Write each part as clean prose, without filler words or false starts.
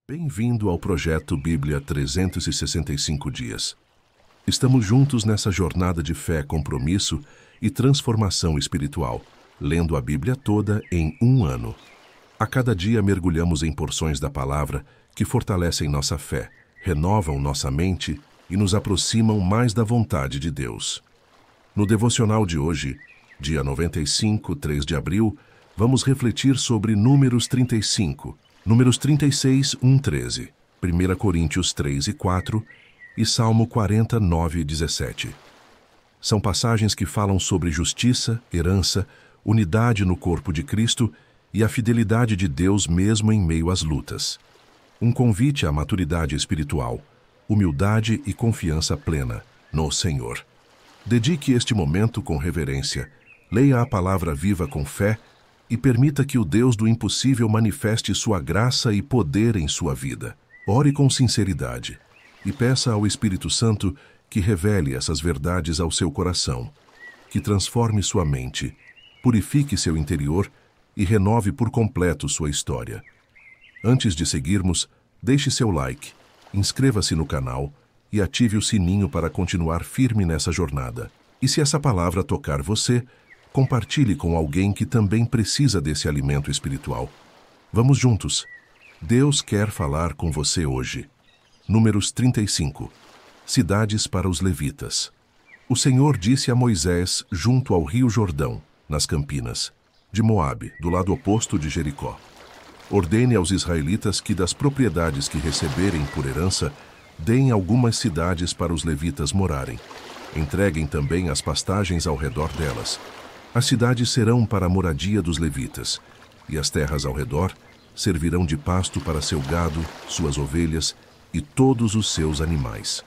Bem-vindo ao projeto Bíblia 365 Dias. Estamos juntos nessa jornada de fé, compromisso e transformação espiritual, lendo a Bíblia toda em um ano. A cada dia mergulhamos em porções da palavra que fortalecem nossa fé, renovam nossa mente e nos aproximam mais da vontade de Deus. No devocional de hoje, dia 95, 3 de abril, vamos refletir sobre Números 35, Números 36, 1, 13, 1 Coríntios 3 e 4 e Salmo 49, 17. São passagens que falam sobre justiça, herança, unidade no corpo de Cristo e a fidelidade de Deus mesmo em meio às lutas. Um convite à maturidade espiritual, humildade e confiança plena no Senhor. Dedique este momento com reverência, leia a palavra viva com fé e permita que o Deus do impossível manifeste sua graça e poder em sua vida. Ore com sinceridade e peça ao Espírito Santo que revele essas verdades ao seu coração, que transforme sua mente, purifique seu interior e renove por completo sua história. Antes de seguirmos, deixe seu like, inscreva-se no canal e ative o sininho para continuar firme nessa jornada. E se essa palavra tocar você, compartilhe com alguém que também precisa desse alimento espiritual. Vamos juntos. Deus quer falar com você hoje. Números 35. Cidades para os levitas. O Senhor disse a Moisés junto ao rio Jordão, nas campinas de Moabe, do lado oposto de Jericó. Ordene aos israelitas que das propriedades que receberem por herança, deem algumas cidades para os levitas morarem. Entreguem também as pastagens ao redor delas. As cidades serão para a moradia dos levitas, e as terras ao redor servirão de pasto para seu gado, suas ovelhas e todos os seus animais.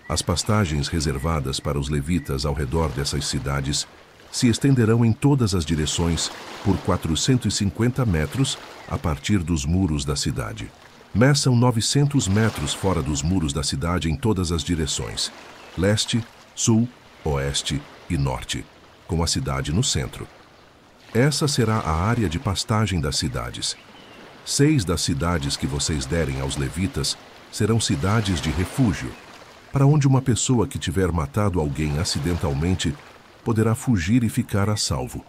As pastagens reservadas para os levitas ao redor dessas cidades se estenderão em todas as direções por 450 metros a partir dos muros da cidade. Meçam 900 metros fora dos muros da cidade em todas as direções, leste, sul, oeste e norte, com a cidade no centro. Essa será a área de pastagem das cidades. 6 das cidades que vocês derem aos levitas serão cidades de refúgio, para onde uma pessoa que tiver matado alguém acidentalmente poderá fugir e ficar a salvo.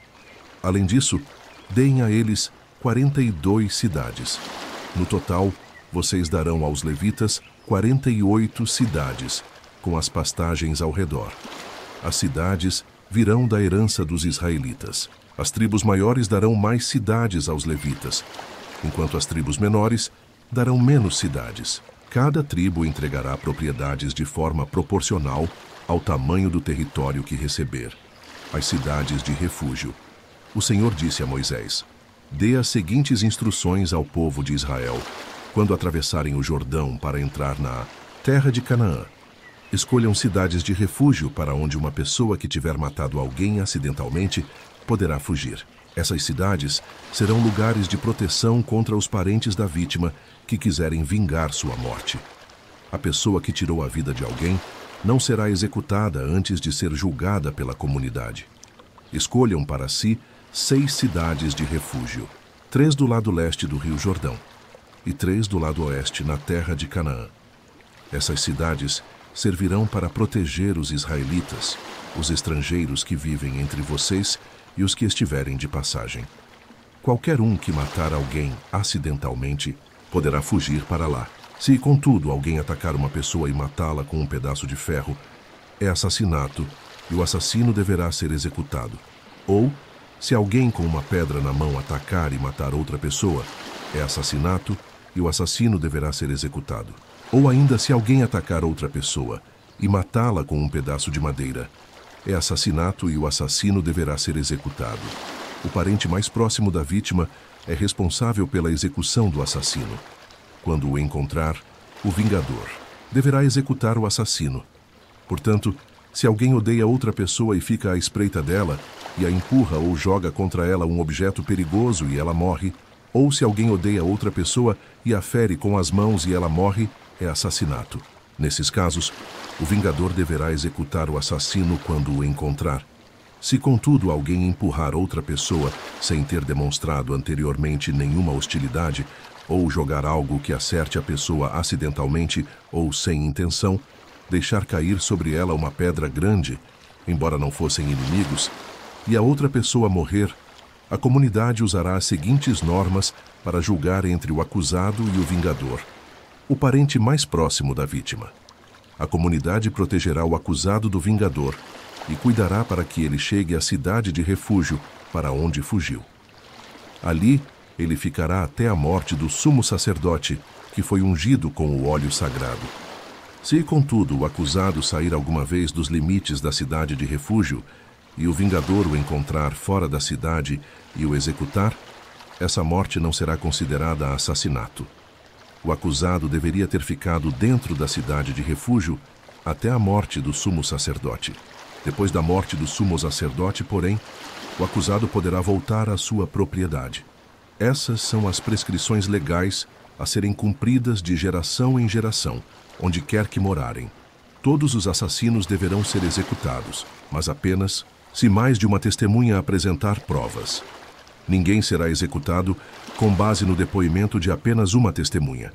Além disso, deem a eles 42 cidades. No total, vocês darão aos levitas 48 cidades, com as pastagens ao redor. As cidades virão da herança dos israelitas. As tribos maiores darão mais cidades aos levitas, enquanto as tribos menores darão menos cidades. Cada tribo entregará propriedades de forma proporcional ao tamanho do território que receber. As cidades de refúgio. O Senhor disse a Moisés: dê as seguintes instruções ao povo de Israel quando atravessarem o Jordão para entrar na terra de Canaã. Escolham cidades de refúgio para onde uma pessoa que tiver matado alguém acidentalmente poderá fugir. Essas cidades serão lugares de proteção contra os parentes da vítima que quiserem vingar sua morte. A pessoa que tirou a vida de alguém não será executada antes de ser julgada pela comunidade. Escolham para si 6 cidades de refúgio, 3 do lado leste do rio Jordão e 3 do lado oeste na terra de Canaã. Essas cidades servirão para proteger os israelitas, os estrangeiros que vivem entre vocês e os que estiverem de passagem. Qualquer um que matar alguém acidentalmente poderá fugir para lá. Se, contudo, alguém atacar uma pessoa e matá-la com um pedaço de ferro, é assassinato e o assassino deverá ser executado. Ou, se alguém com uma pedra na mão atacar e matar outra pessoa, é assassinato e o assassino deverá ser executado. Ou ainda, se alguém atacar outra pessoa e matá-la com um pedaço de madeira, é assassinato e o assassino deverá ser executado. O parente mais próximo da vítima é responsável pela execução do assassino. Quando o encontrar, o vingador deverá executar o assassino. Portanto, se alguém odeia outra pessoa e fica à espreita dela, e a empurra ou joga contra ela um objeto perigoso e ela morre, ou se alguém odeia outra pessoa e a fere com as mãos e ela morre, é assassinato. Nesses casos, o vingador deverá executar o assassino quando o encontrar. Se, contudo, alguém empurrar outra pessoa sem ter demonstrado anteriormente nenhuma hostilidade, ou jogar algo que acerte a pessoa acidentalmente ou sem intenção, deixar cair sobre ela uma pedra grande, embora não fossem inimigos, e a outra pessoa morrer, a comunidade usará as seguintes normas para julgar entre o acusado e o vingador, o parente mais próximo da vítima. A comunidade protegerá o acusado do vingador e cuidará para que ele chegue à cidade de refúgio para onde fugiu. Ali, ele ficará até a morte do sumo sacerdote, que foi ungido com o óleo sagrado. Se, contudo, o acusado sair alguma vez dos limites da cidade de refúgio e o vingador o encontrar fora da cidade e o executar, essa morte não será considerada assassinato. O acusado deveria ter ficado dentro da cidade de refúgio até a morte do sumo sacerdote. Depois da morte do sumo sacerdote, porém, o acusado poderá voltar à sua propriedade. Essas são as prescrições legais a serem cumpridas de geração em geração, onde quer que morarem. Todos os assassinos deverão ser executados, mas apenas se mais de uma testemunha apresentar provas. Ninguém será executado com base no depoimento de apenas uma testemunha.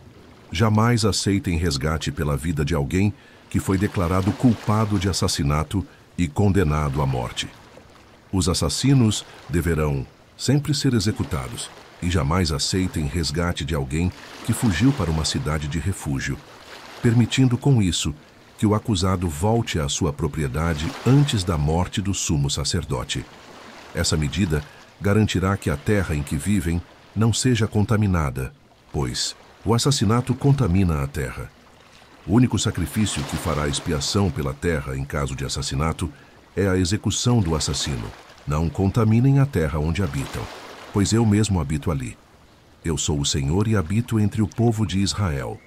Jamais aceitem resgate pela vida de alguém que foi declarado culpado de assassinato e condenado à morte. Os assassinos deverão sempre ser executados e jamais aceitem resgate de alguém que fugiu para uma cidade de refúgio, permitindo com isso que o acusado volte à sua propriedade antes da morte do sumo sacerdote. Essa medida garantirá que a terra em que vivem não seja contaminada, pois o assassinato contamina a terra. O único sacrifício que fará expiação pela terra em caso de assassinato é a execução do assassino. Não contaminem a terra onde habitam, pois eu mesmo habito ali. Eu sou o Senhor e habito entre o povo de Israel.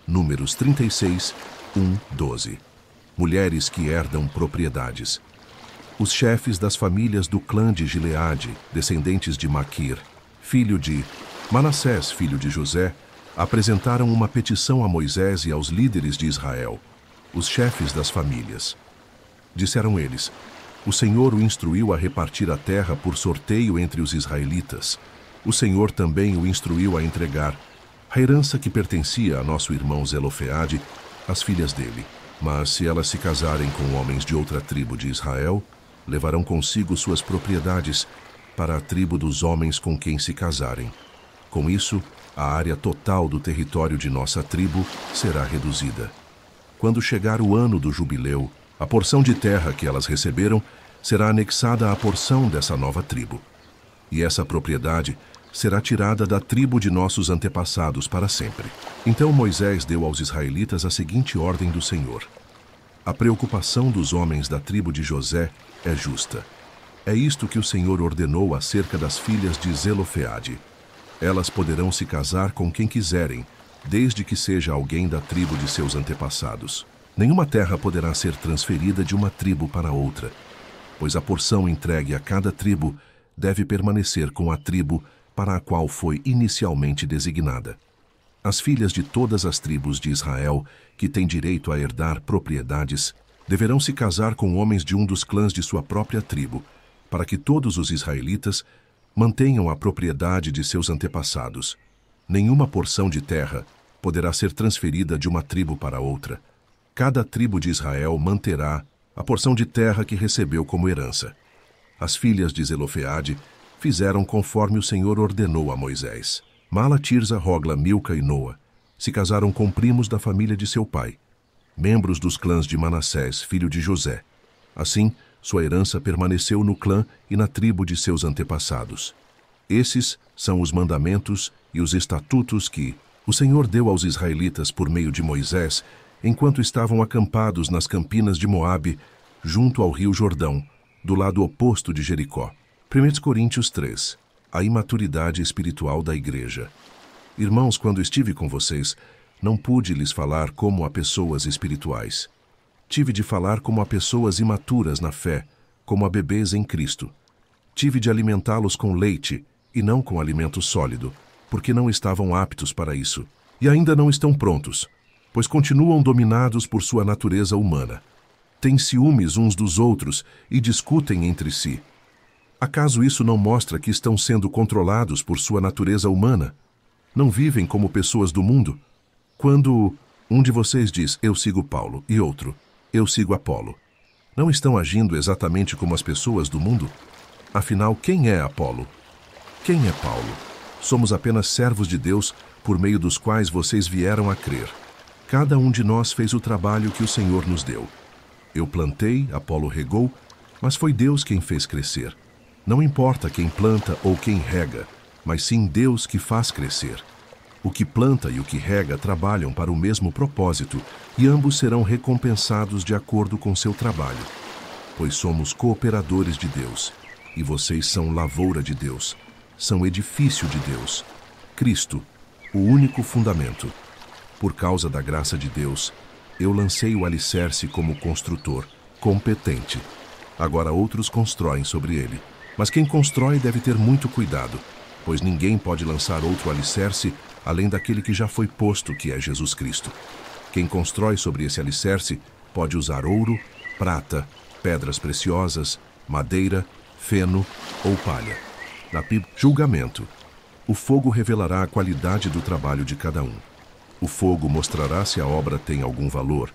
Números 36, 12. Mulheres que herdam propriedades. Os chefes das famílias do clã de Gileade, descendentes de Maquir, filho de Manassés, filho de José, apresentaram uma petição a Moisés e aos líderes de Israel, os chefes das famílias. Disseram eles: o Senhor o instruiu a repartir a terra por sorteio entre os israelitas. O Senhor também o instruiu a entregar a herança que pertencia a nosso irmão Zelofeade às filhas dele. Mas se elas se casarem com homens de outra tribo de Israel, levarão consigo suas propriedades para a tribo dos homens com quem se casarem. Com isso, a área total do território de nossa tribo será reduzida. Quando chegar o ano do jubileu, a porção de terra que elas receberam será anexada à porção dessa nova tribo. E essa propriedade será tirada da tribo de nossos antepassados para sempre. Então Moisés deu aos israelitas a seguinte ordem do Senhor: a preocupação dos homens da tribo de José é justa. É isto que o Senhor ordenou acerca das filhas de Zelofeade. Elas poderão se casar com quem quiserem, desde que seja alguém da tribo de seus antepassados. Nenhuma terra poderá ser transferida de uma tribo para outra, pois a porção entregue a cada tribo deve permanecer com a tribo para a qual foi inicialmente designada. As filhas de todas as tribos de Israel que têm direito a herdar propriedades deverão se casar com homens de um dos clãs de sua própria tribo, para que todos os israelitas mantenham a propriedade de seus antepassados. Nenhuma porção de terra poderá ser transferida de uma tribo para outra. Cada tribo de Israel manterá a porção de terra que recebeu como herança. As filhas de Zelofeade fizeram conforme o Senhor ordenou a Moisés. Mala, Tirza, Rogla, Milca e Noa se casaram com primos da família de seu pai, membros dos clãs de Manassés, filho de José. Assim, sua herança permaneceu no clã e na tribo de seus antepassados. Esses são os mandamentos e os estatutos que o Senhor deu aos israelitas por meio de Moisés, enquanto estavam acampados nas campinas de Moabe, junto ao rio Jordão, do lado oposto de Jericó. 1 Coríntios 3. A imaturidade espiritual da igreja. Irmãos, quando estive com vocês, não pude lhes falar como a pessoas espirituais. Tive de falar como a pessoas imaturas na fé, como a bebês em Cristo. Tive de alimentá-los com leite e não com alimento sólido, porque não estavam aptos para isso. E ainda não estão prontos, pois continuam dominados por sua natureza humana. Têm ciúmes uns dos outros e discutem entre si. Acaso isso não mostra que estão sendo controlados por sua natureza humana? Não vivem como pessoas do mundo? Quando um de vocês diz, eu sigo Paulo, e outro, eu sigo Apolo, não estão agindo exatamente como as pessoas do mundo? Afinal, quem é Apolo? Quem é Paulo? Somos apenas servos de Deus por meio dos quais vocês vieram a crer. Cada um de nós fez o trabalho que o Senhor nos deu. Eu plantei, Apolo regou, mas foi Deus quem fez crescer. Não importa quem planta ou quem rega, mas sim Deus que faz crescer. O que planta e o que rega trabalham para o mesmo propósito, e ambos serão recompensados de acordo com seu trabalho. Pois somos cooperadores de Deus, e vocês são lavoura de Deus, são edifício de Deus. Cristo, o único fundamento. Por causa da graça de Deus, eu lancei o alicerce como construtor, competente. Agora outros constroem sobre ele. Mas quem constrói deve ter muito cuidado, pois ninguém pode lançar outro alicerce além daquele que já foi posto, que é Jesus Cristo. Quem constrói sobre esse alicerce pode usar ouro, prata, pedras preciosas, madeira, feno ou palha. Na Bíblia, julgamento. O fogo revelará a qualidade do trabalho de cada um. O fogo mostrará se a obra tem algum valor.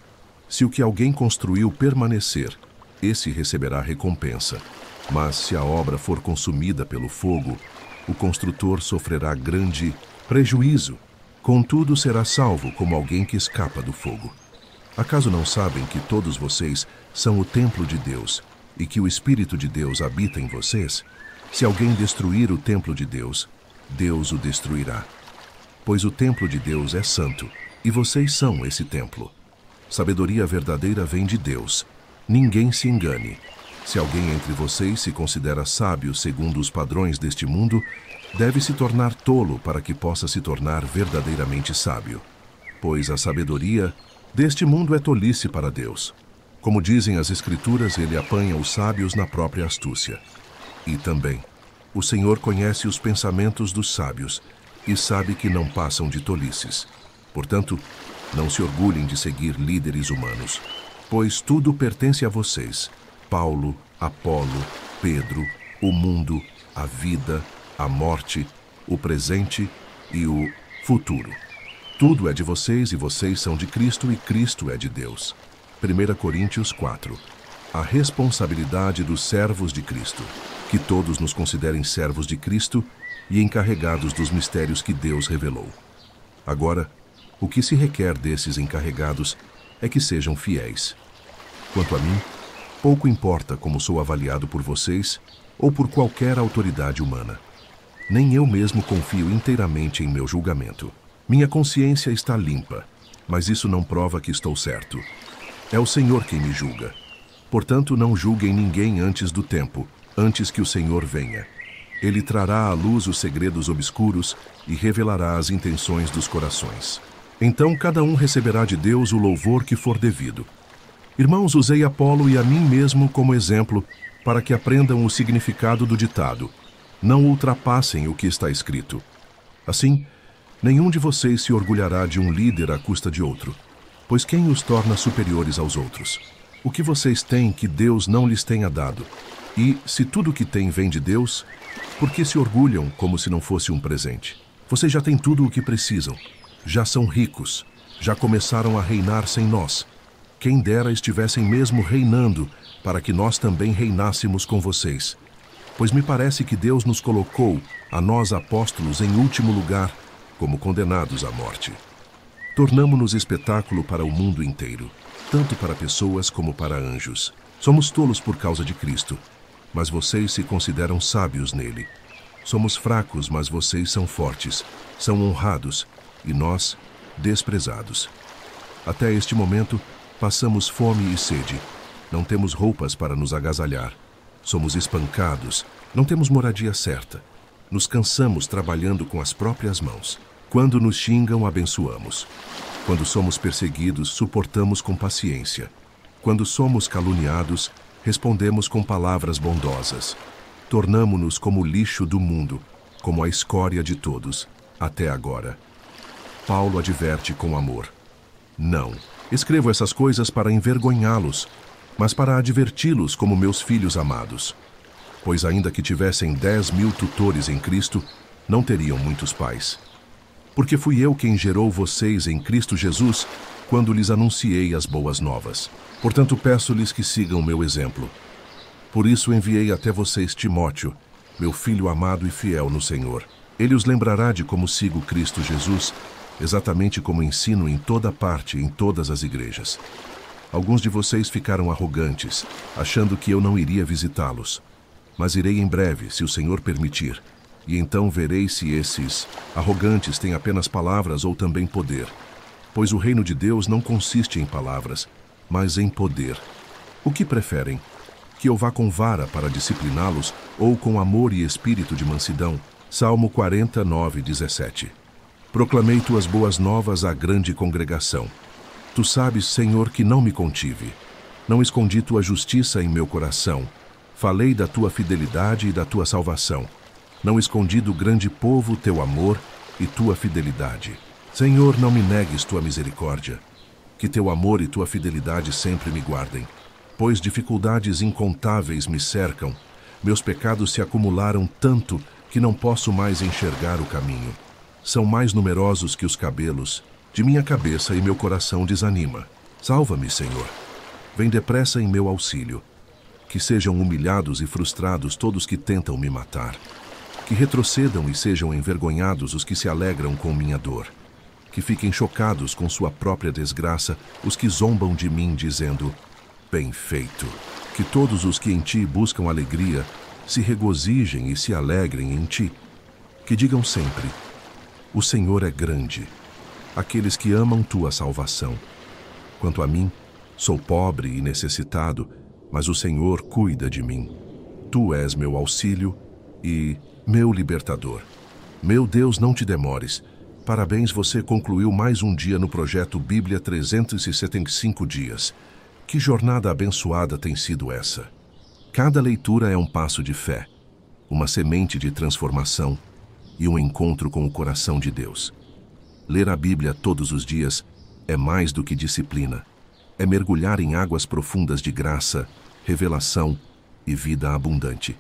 Se o que alguém construiu permanecer, esse receberá recompensa. Mas se a obra for consumida pelo fogo, o construtor sofrerá grande prejuízo. Contudo, será salvo como alguém que escapa do fogo. Acaso não sabem que todos vocês são o templo de Deus e que o Espírito de Deus habita em vocês? Se alguém destruir o templo de Deus, Deus o destruirá. Pois o templo de Deus é santo, e vocês são esse templo. Sabedoria verdadeira vem de Deus. Ninguém se engane. Se alguém entre vocês se considera sábio segundo os padrões deste mundo, deve se tornar tolo para que possa se tornar verdadeiramente sábio. Pois a sabedoria deste mundo é tolice para Deus. Como dizem as Escrituras, ele apanha os sábios na própria astúcia. E também, o Senhor conhece os pensamentos dos sábios e sabe que não passam de tolices. Portanto, não se orgulhem de seguir líderes humanos, pois tudo pertence a vocês. Paulo, Apolo, Pedro, o mundo, a vida, a morte, o presente e o futuro. Tudo é de vocês e vocês são de Cristo e Cristo é de Deus. 1 Coríntios 4. A responsabilidade dos servos de Cristo. Que todos nos considerem servos de Cristo e encarregados dos mistérios que Deus revelou. Agora, o que se requer desses encarregados é que sejam fiéis. Quanto a mim, pouco importa como sou avaliado por vocês ou por qualquer autoridade humana. Nem eu mesmo confio inteiramente em meu julgamento. Minha consciência está limpa, mas isso não prova que estou certo. É o Senhor quem me julga. Portanto, não julguem ninguém antes do tempo, antes que o Senhor venha. Ele trará à luz os segredos obscuros e revelará as intenções dos corações. Então cada um receberá de Deus o louvor que for devido. Irmãos, usei Apolo e a mim mesmo como exemplo para que aprendam o significado do ditado: não ultrapassem o que está escrito. Assim, nenhum de vocês se orgulhará de um líder à custa de outro, pois quem os torna superiores aos outros? O que vocês têm que Deus não lhes tenha dado? E, se tudo o que têm vem de Deus, por que se orgulham como se não fosse um presente? Vocês já têm tudo o que precisam. Já são ricos. Já começaram a reinar sem nós. Quem dera estivessem mesmo reinando, para que nós também reinássemos com vocês. Pois me parece que Deus nos colocou, a nós apóstolos, em último lugar, como condenados à morte. Tornamo-nos espetáculo para o mundo inteiro, tanto para pessoas como para anjos. Somos tolos por causa de Cristo, mas vocês se consideram sábios nele. Somos fracos, mas vocês são fortes, são honrados, e nós, desprezados. Até este momento, passamos fome e sede. Não temos roupas para nos agasalhar. Somos espancados, não temos moradia certa. Nos cansamos trabalhando com as próprias mãos. Quando nos xingam, abençoamos. Quando somos perseguidos, suportamos com paciência. Quando somos caluniados, respondemos com palavras bondosas. Tornamo-nos como o lixo do mundo, como a escória de todos, até agora. Paulo adverte com amor. Não, escrevo essas coisas para envergonhá-los, mas para adverti-los como meus filhos amados. Pois ainda que tivessem 10.000 tutores em Cristo, não teriam muitos pais. porque fui eu quem gerou vocês em Cristo Jesus quando lhes anunciei as boas novas. Portanto, peço-lhes que sigam meu exemplo. Por isso enviei até vocês Timóteo, meu filho amado e fiel no Senhor. Ele os lembrará de como sigo Cristo Jesus, exatamente como ensino em toda parte, em todas as igrejas. Alguns de vocês ficaram arrogantes, achando que eu não iria visitá-los. Mas irei em breve, se o Senhor permitir. E então verei se esses arrogantes têm apenas palavras ou também poder. Pois o reino de Deus não consiste em palavras, mas em poder. O que preferem? Que eu vá com vara para discipliná-los ou com amor e espírito de mansidão? Salmo 49, 17. Proclamei tuas boas novas à grande congregação. Tu sabes, Senhor, que não me contive. Não escondi tua justiça em meu coração. Falei da tua fidelidade e da tua salvação. Não escondi do grande povo teu amor e tua fidelidade. Senhor, não me negues tua misericórdia. Que teu amor e tua fidelidade sempre me guardem. Pois dificuldades incontáveis me cercam. Meus pecados se acumularam tanto que não posso mais enxergar o caminho. São mais numerosos que os cabelos de minha cabeça e meu coração desanima. Salva-me, Senhor. Vem depressa em meu auxílio. Que sejam humilhados e frustrados todos que tentam me matar. Que retrocedam e sejam envergonhados os que se alegram com minha dor. Que fiquem chocados com sua própria desgraça os que zombam de mim, dizendo: bem feito. Que todos os que em ti buscam alegria se regozijem e se alegrem em ti. Que digam sempre: o Senhor é grande. Aqueles que amam tua salvação. Quanto a mim, sou pobre e necessitado, mas o Senhor cuida de mim. Tu és meu auxílio e meu libertador. Meu Deus, não te demores. Parabéns, você concluiu mais um dia no projeto Bíblia 375 dias. Que jornada abençoada tem sido essa? Cada leitura é um passo de fé, uma semente de transformação e um encontro com o coração de Deus. Ler a Bíblia todos os dias é mais do que disciplina. É mergulhar em águas profundas de graça, revelação e vida abundante.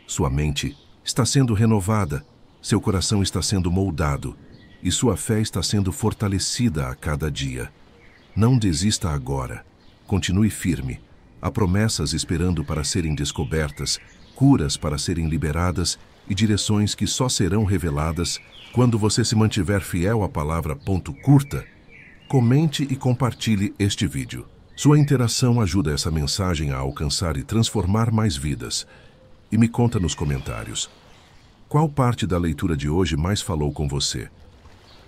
Sua mente está sendo renovada, seu coração está sendo moldado e sua fé está sendo fortalecida a cada dia. Não desista agora. Continue firme. Há promessas esperando para serem descobertas, curas para serem liberadas e direções que só serão reveladas quando você se mantiver fiel à palavra. Curta, comente e compartilhe este vídeo. Sua interação ajuda essa mensagem a alcançar e transformar mais vidas. E me conta nos comentários. Qual parte da leitura de hoje mais falou com você?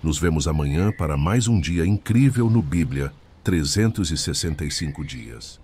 Nos vemos amanhã para mais um dia incrível no Bíblia 365 dias.